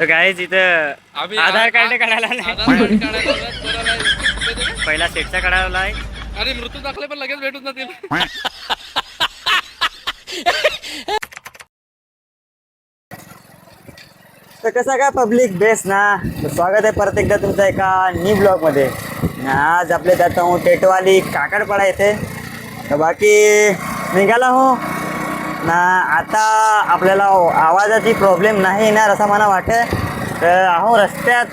तर गाईज इथं आधार कार्ड काढायला नाही. पहिला सेटचा काढायला आहे. अरे मृत्यू दाखले पण लगेच भेटून जातील. तर कसा काय पब्लिक बेस्ट ना. स्वागत आहे परत एकदा तुमचं एका न्यू ब्लॉगमध्ये. आज आपले जात हूँ टेटवाली काकडपाडा येथे. तर बाकी निघाला हो ना. आता आपल्याला आवाजाची प्रॉब्लेम नाही येणार असं मला वाटतं. तर आहो रस्त्यात.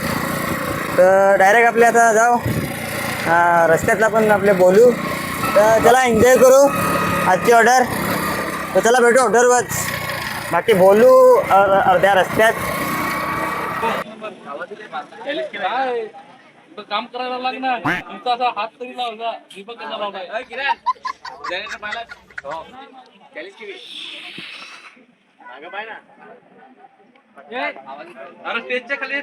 तर डायरेक्ट आपले आता जाऊ रस्त्यातला पण आपले बोलू. तर चला एन्जॉय करू आजची ऑर्डर. तर चला भेटू ऑर्डरवर. बाकी बोलू अर्ध्या रस्त्यात. काम करायला लागणार. तुमचा असा हात तरी लावला. दीपक कसा लावलाय. अरे स्टेजच्या खाली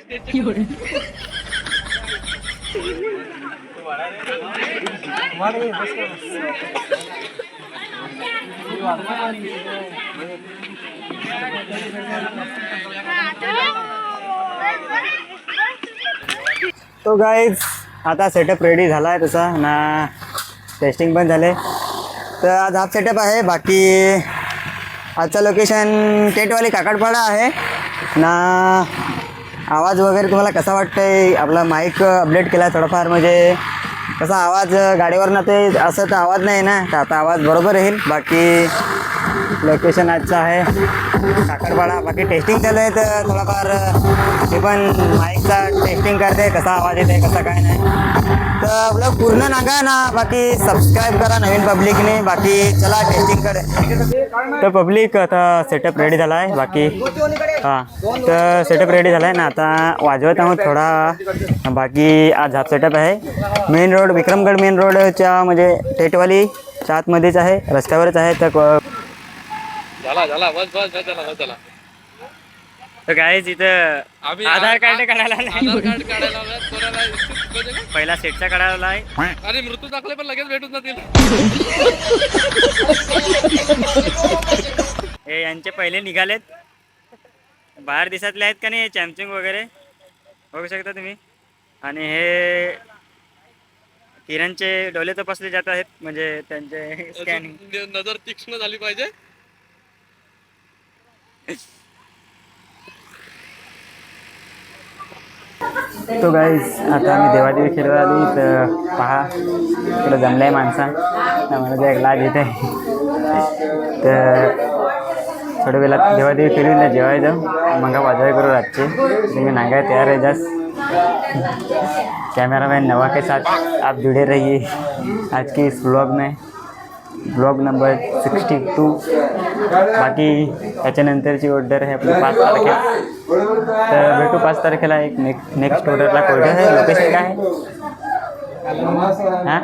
तो गाईज आता सेटअप रेडी झाला आहे तसा ना. टेस्टिंग पण झाले. तर आज हा सेटअप आहे. बाकी आजचं लोकेशन टेटवाली काकडपाडा आहे ना. आवाज वगैरे तुम्हाला कसा वाटतंय. आपला माईक अपडेट केला थोडाफार म्हणजे कसा आवाज गाडीवरनं ते असं तर आवाज नाही ना. तर आता आवाज बरोबर येईल. बाकी लोकेशन आजचं आहे काकडपाडा. बाकी टेस्टिंग चालू आहे तर थोडाफार मी पण माईकचा टेस्टिंग करते कसा आवाज येते कसा काय नाही. तर आपलं पूर्ण नागा ना. बाकी सबस्क्राईब करा नवीन पब्लिकने. बाकी चला टेस्टिंग करे. तर पब्लिक आता सेटअप रेडी झाला आहे. बाकी हां तर सेटअप रेडी झाला आहे ना. आता वाजवत आहोत थोडा. बाकी आज हा सेटअप आहे. मेन रोड विक्रमगड मेन रोडच्या म्हणजे टेटवालीच्या आतमध्येच आहे. रस्त्यावरच आहे. तर तर गाईज इथं आधार कार्ड काढायला नाही. पहिला सेटचा काढायला आहे. अरे मृत्यू दाखले पण लगेच भेटून जातील. हे यांचे पहिले निघालेत. बाहेर दिसतले आहेत का नाही सॅमसंग वगैरे बघू शकता तुम्ही. आणि हे किरणचे डोले तपासले जात आहेत म्हणजे त्यांचे स्कॅनिंग. नजर तीक्ष्ण झाली पाहिजे. तो गाईज आता आम्ही देवादेवी खेळायला आली. तर पहा इकडं जमलं आहे माणसा. मला ते एक लाज येत आहे. तर थोड्या वेळात देवादेवी फिरून ना जेवाय जाऊ मग वाजवाय करू रातचे. तुम्ही नागाय तयार आहे जास्त. कैमरामैन नवा के साथ आप जुड़े रहिए आज के इस ब्लॉग में. Blog number 62. बाकी त्याच्यानंतरची ऑर्डर आहे आपली 5 तारखेला. तर भेटू 5 तारखेला एक नेक्स्ट ऑर्डरला. ऑर्डर आहे लोकेशन काय आहे हां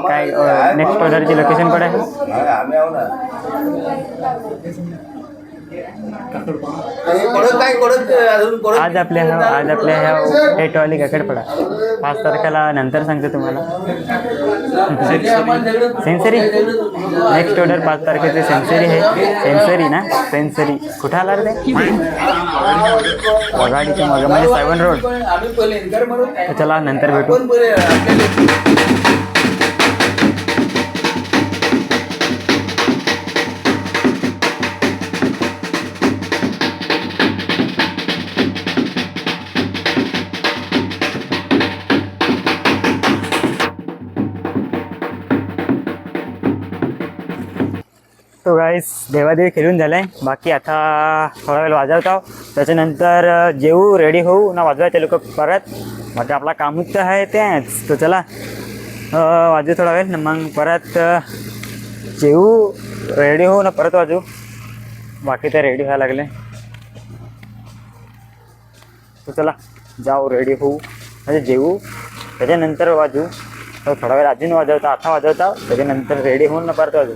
काय नेक्स्ट ऑर्डरची लोकेशन कुठे आहे. आज आपल्या ह्या टेटवाली काकडपाडा 5 तारखेला नंतर सांगतो तुम्हाला. सेन्सरी नेक्स्ट ऑर्डर 5 तारखेचे सेन्सरी आहे. सेन्सरी ना सेन्सरी कुठं आला रे ते गाडीच्या मग म्हणजे 7 रोड. चला नंतर भेटू. तो गाईस देवादेवी खेळून झालं आहे. बाकी आता थोडा वेळ वाजवतो. त्याच्यानंतर जेवू रेडी होऊ ना वाजवायचे लोक परत. बाकी आपला कामच तर आहे त्याच. तर चला वाजू थोडा वेळ ना मग परत जेवू रेडी होऊ ना परत वाजू. बाकी तर रेडी व्हायला लागले. तर चला जाऊ रेडी होऊ म्हणजे जेवू त्याच्यानंतर वाजू. तर थोडा वेळ अजून वाजवता आता वाजवता त्याच्यानंतर रेडी होऊन ना परत वाजू.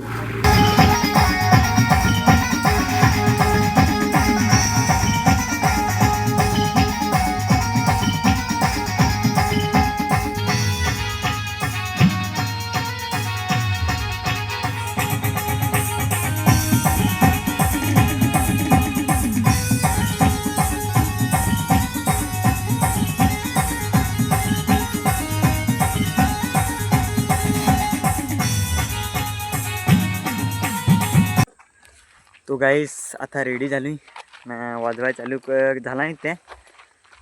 तो गाईस आता रेडी झाली ना, वाजवाय चालू झाला नाही ते,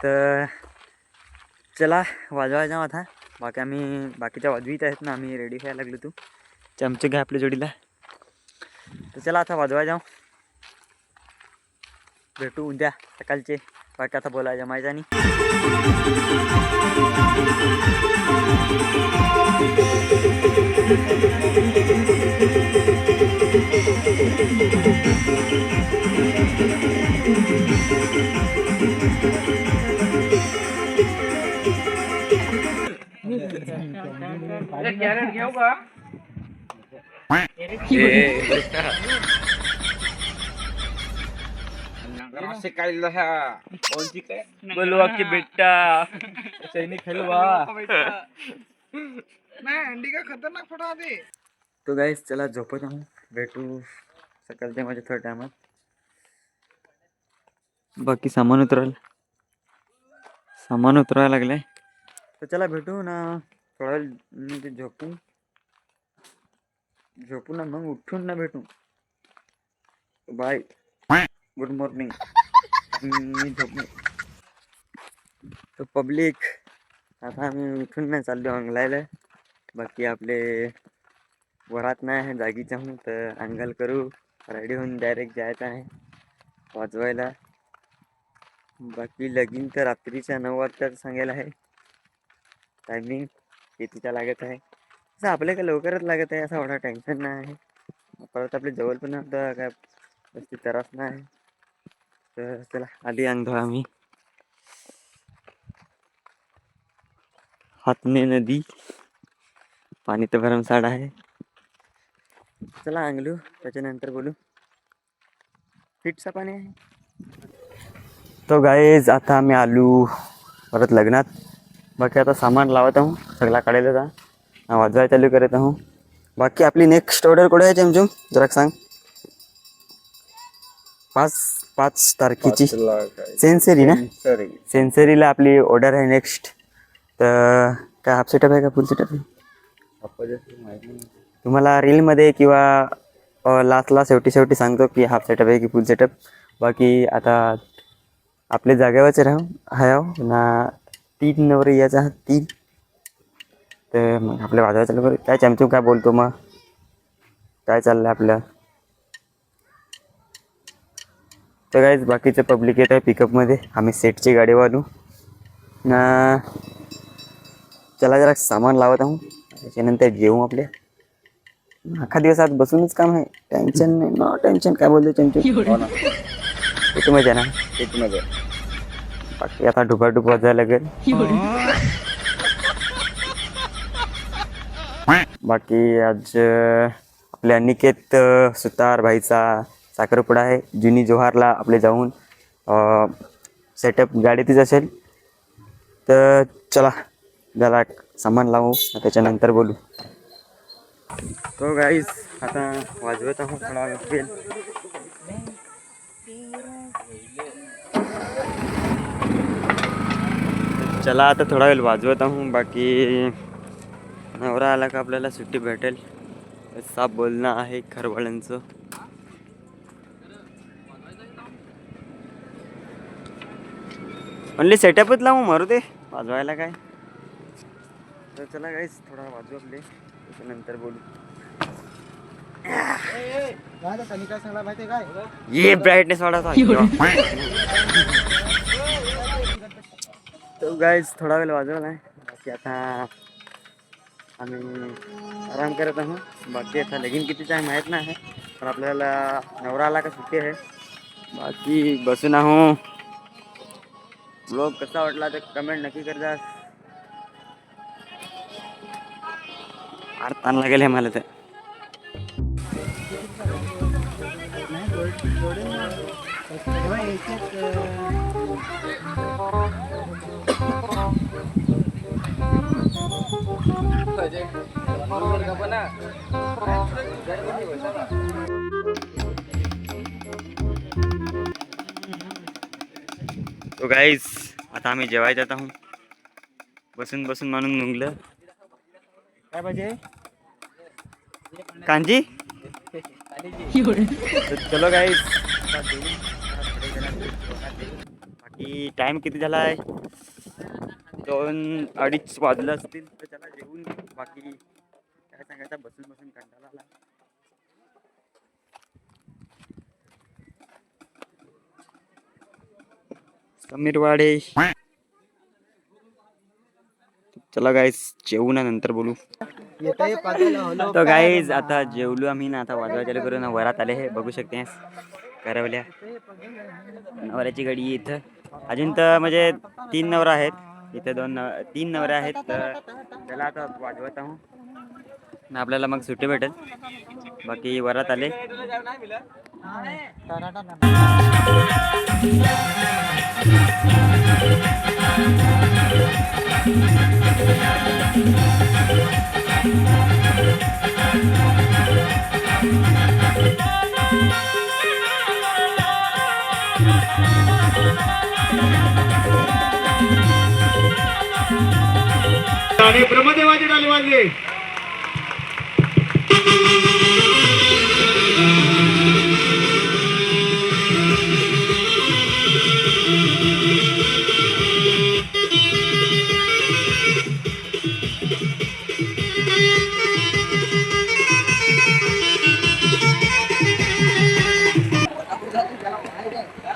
तर चला वाजवाय जाऊ आता. बाकीच्या वाजवीत आहेत ना, आम्ही रेडी व्हायला लागलो. तू चमचे घ्या आपल्या जोडीला. तर चला आता वाजवाय जाऊ. भेटू उद्या सकाळचे. बाकी आता बोलायला जमायचा नाही. कॅरेट घेऊ का? बोलवा की बेटा सैनिक खेळवा. खतरनाक फोटो दे. तो गाईस चला झोपत आहो. भेटू सकाळच्या माझ्या थोड्या टायमात. बाकी सामान उतरायला लागले. तर चला भेटू ना थोडा वेळ. म्हणजे झोपू ना, मग उठून ना भेटू. Bye, good morning. मी झोपू. तर पब्लिक आता आम्ही उठून नाही चाललो अंगलायला. बाकी आपले वरात नाही आहे, जागीच आहोत. तर अंगल करू, रेडी होऊन डायरेक्ट जायचं आहे वाजवायला. बाकी लगीन तर रात्रीच्या 9 वाजता सांगायला आहे टायमिंग. कितीचा लागत आहे असं आपल्या काय लवकरच लागत आहे, असं एवढा टेन्शन नाही आहे. परत आपल्या जवळ पण आता काय जास्ती त्रास नाही. तर चला आधी अंग धुवा. आम्ही हातने नदी, पाणी तर भरमसाठ आहे. चला अंगलू, त्याच्यानंतर बोलू. फिटचा पाणी आहे. तो गाईज आता आम्ही आलू परत लग्नात. बाकी आता सामान लावत आहो, सगळा काढायला जा वाजवाय चालू करत आहो. बाकी आपली नेक्स्ट ऑर्डर कुठे आहे चमचम, जरा सांग. 5 तारखेची सेन्सरी ना, सेन्सरीला आपली ऑर्डर आहे नेक्स्ट. तर काय हाफ सेटअप आहे का फुल सेटअप आहे तुम्हाला रीलमध्ये किंवा लास्टला शेवटी सांगतो की हाफ सेटअप आहे की फुल सेटअप. बाकी आता आपल्या जागेवरच राहू ना. 3 नवरे यायचा आहात, 3. तर मग आपल्या वाजवायला चालू करू. काय चमचम काय बोलतो, मग काय चाललं आपलं. तर काहीच बाकीचं पब्लिक येत आहे पिकअपमध्ये. आम्ही सेटची गाडी वाढू ना. चला जरा सामान लावत आहो, त्याच्यानंतर जेवू. आपल्या अख्खा दिवस आज बसूनच काम आहे. टेन्शन नाही, नो टेन्शन. काय बोलतो चमचम, येतो मजा ना, येतो मजा. बाकी आता ढुपाढुप वाजायला लागेल. बाकी आज आपल्या अनिकेत सुतार भाईचा साखरपुडा आहे जुनी जोहारला. आपले जाऊन सेटअप गाडीतच असेल. तर चला जरा सामान लावू, त्याच्यानंतर बोलू. तो गाईज आता वाजवत आहो थोडा वेळ. चला आता थोडा वेळ वाजवत आहो. बाकी नवरा आला का आपल्याला सुट्टी भेटेल, असं बोलणं आहे खरवळ्यांचं. म्हणले सेटअपच लावू, मारू दे वाजवायला काय. तर चला गाईस थोडा वाजू आपले, त्याच्यानंतर बोलू. ये ब्राईटनेस वाढवता. तो गाईस थोडा वेळ वाजवला आहे. बाकी आता आम्ही आराम करत आहोत. बाकी आता लगीन कितीचं आहे माहीत नाही आहे, पण आपल्याला नवरा आला का सुट्टी आहे. बाकी बसून आहो. ब्लॉग कसा वाटला तर कमेंट नक्की करजा. ताण लागेल हे मला तर. तो गाईस आता आम्ही जेवायला जात आहोत. बसून बसून मानून नुंगलं. काय पाहिजे कांजी. चलो गाईस बाकी टाइम किती झाला आहे 2-2:30 वाजलं असतील तर चला जेवून घेऊ. बाकी काय सांगायचं बसून बसून कंटाळा आला. समीर वाडे चला गाईस जेवू ना नंतर बोलू. तो गाईज आता जेवलो आम्ही ना आता वाजवा चालू करून वरात आले हे बघू शकते करवल्या नवऱ्याची गाडी इथं अजून तर म्हणजे 3 नवरा आहेत इथं 3 नवरे आहेत तर त्याला आता वाजवत आहो ना आपल्याला मग सुट्टी भेटेल. बाकी वरात आले आणि ब्रह्मदेवाचे डाले वाजले.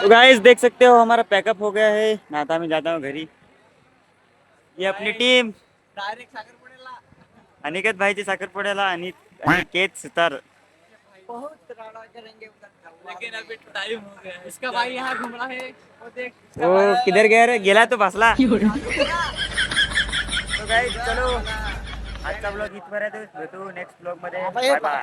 तो गाइस देख सकते हो हमारा पैकअप हो गया है ना आता मैं जाता हूँ घरी. ये अपनी टीम अनिकेत भाई जी साखरपुड्याला आणि अनिकेत सुतार. लेकिन अभी टाइम हो गया है. इसका भाई यहाँ घूम रहा है वो देख. वो किधर गया रे गेला तो बसला. तो गाइस चलो आजचा ब्लॉग इथपर्यंत भेटू नेक्स्ट ब्लॉग मध्ये. Bye bye.